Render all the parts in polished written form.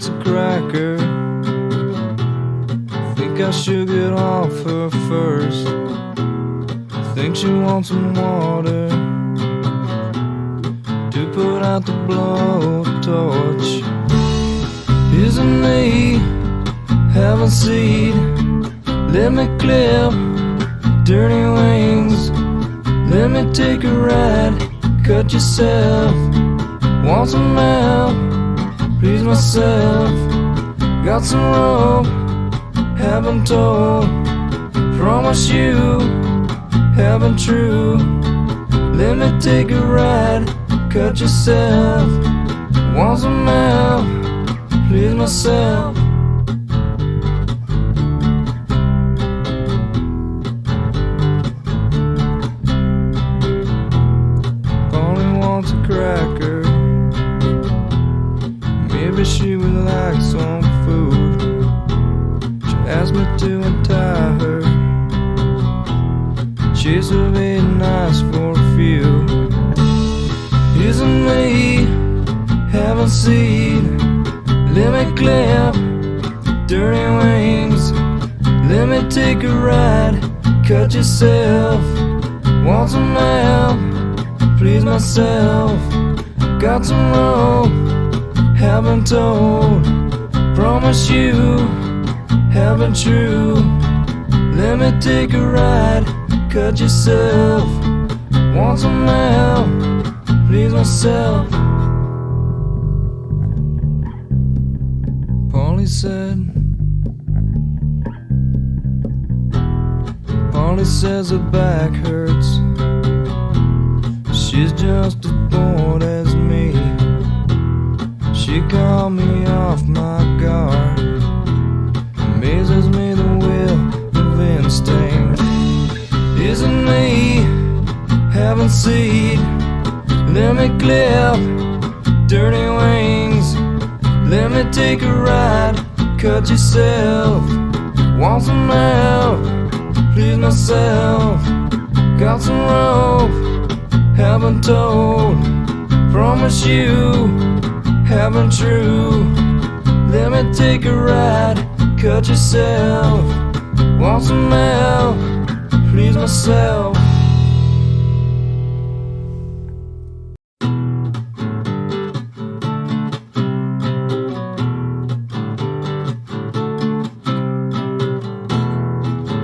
wants a cracker. Think I should get off her first. Think she wants some water to put out the blowtorch. Isn't me having seed? Let me clip dirty wings. Let me take a ride. Cut yourself. Want some help? Please myself. Got some rope. Haven't told. Promise you. Haven't true. Let me take a ride. Cut yourself. Want some help? Please myself. Polly wants a cracker. Maybe she would like some food. She asked me to untie her. She's really nice for a few. Isn't me having seed? Let me clip dirty wings. Let me take a ride. Cut yourself. Want some help? Please myself. Got some rope. Haven't told. Promise you. Haven't true. Let me take a ride. Cut yourself. Want some help? Please myself. Polly says her back hurts. She's just as bored as me. She called me off my guard. Amazes me the will of instinct. Isn't me having seed? Let me clip dirty wings. Let me take a ride. Cut yourself. Want some help? Please myself. Got some rope. Haven't told. Promise you. Haven't true. Let me take a ride. Cut yourself. Want some help? Please myself.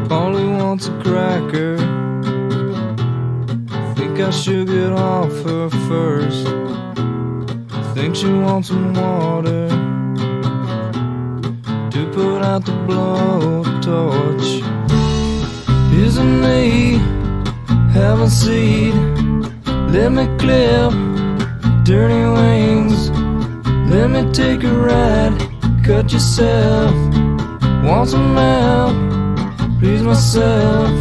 Polly wants a cracker. Think I should get off her first. Think she wants some water to put out the blowtorch. Isn't me having seed? Let me clip dirty wings. Let me take a ride. Cut yourself. Want some help? Please myself.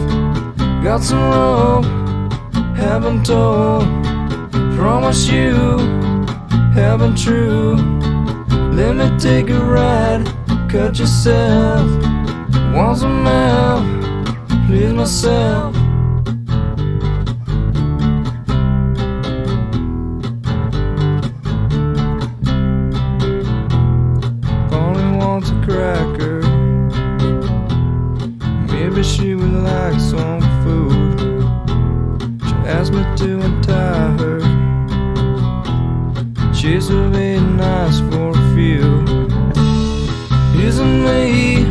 Got some rope. Haven't told. Promise you. Haven't true. Let me take a ride. Cut yourself. Want some help? Please myself. Polly wants a cracker. Maybe she would like some food. She asked me to untie her. She's really nice for a few. Isn't me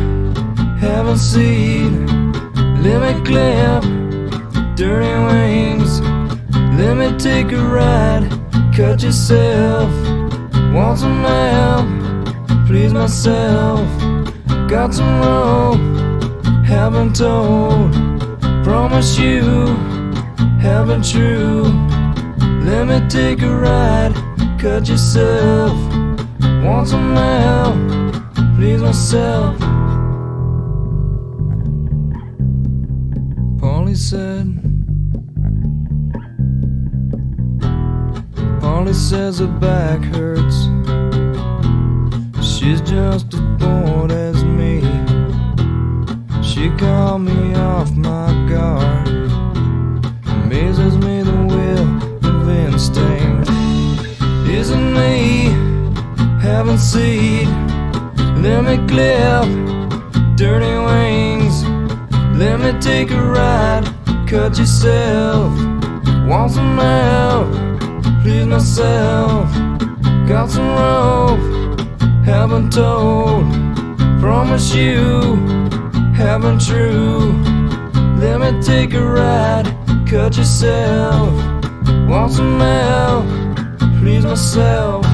having seed? Let me clip dirty wings. Let me take a ride. Cut yourself. Want some help? Please myself. Got some rope. Haven't told. Promise you. Haven't true. Let me take a ride. Cut yourself. Want some help? Please myself. Polly says her back hurts. She's just as bored as me. She called me off my guard. Amazes me the will of instinct. Isn't me having seed? cliff, dirty wings. Let me take a ride, cut yourself. Want some help, please myself. Got some rope, haven't told. Promise you, haven't true. Let me take a ride, cut yourself. Want some help, please myself.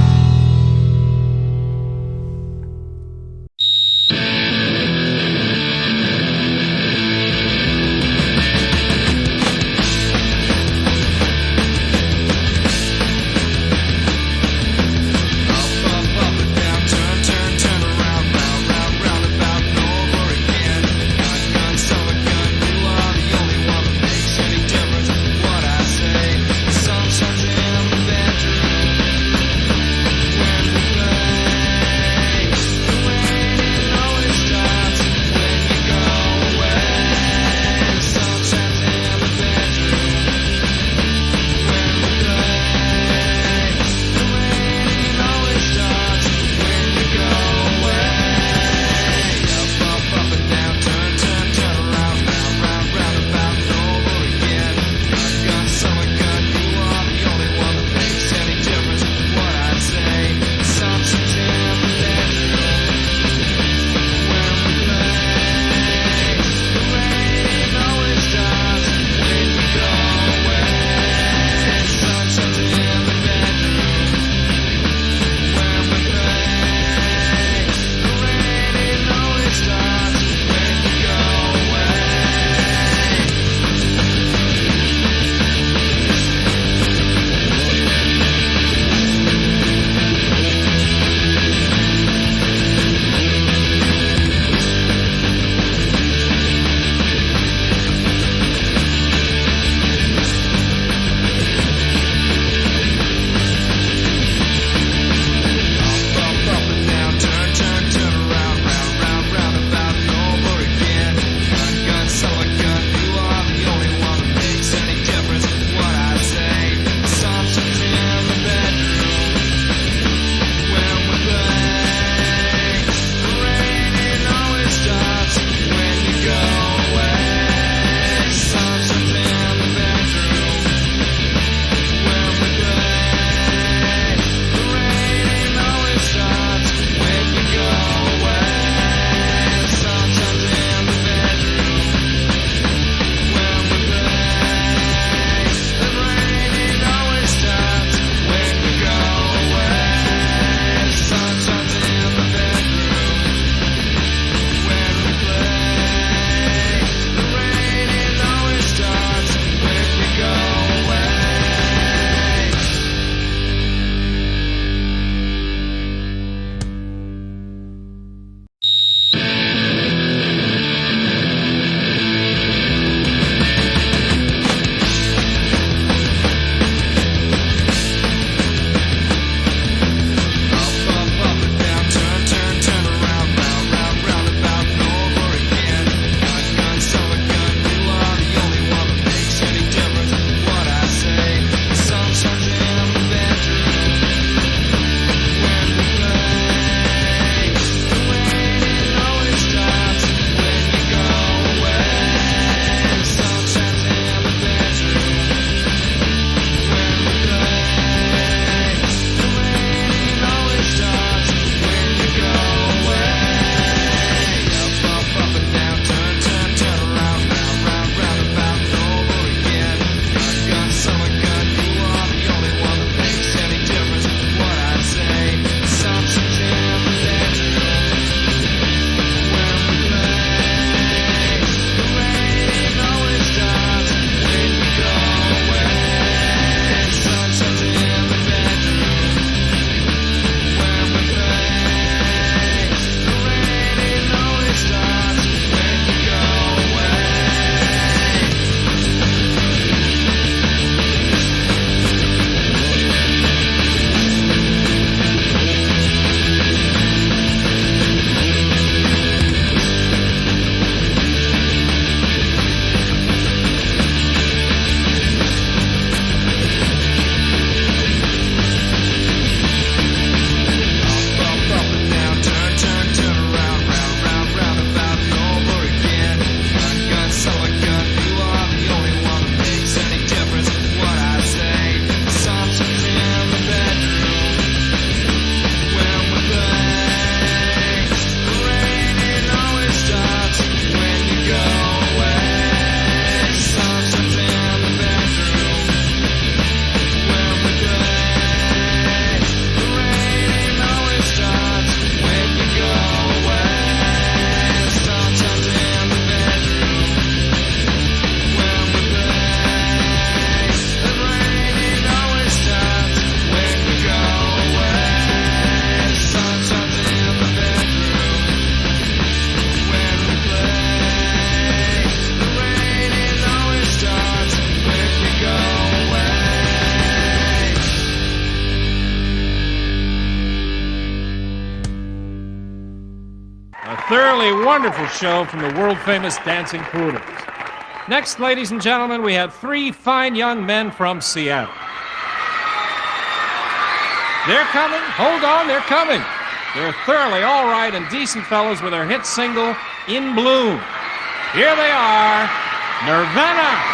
thoroughly wonderful show from the world-famous Dancing Poodles. Next, ladies and gentlemen, we have three fine young men from Seattle. They're coming. Hold on, they're coming. They're thoroughly all right and decent fellows with their hit single, In Bloom. Here they are, Nirvana.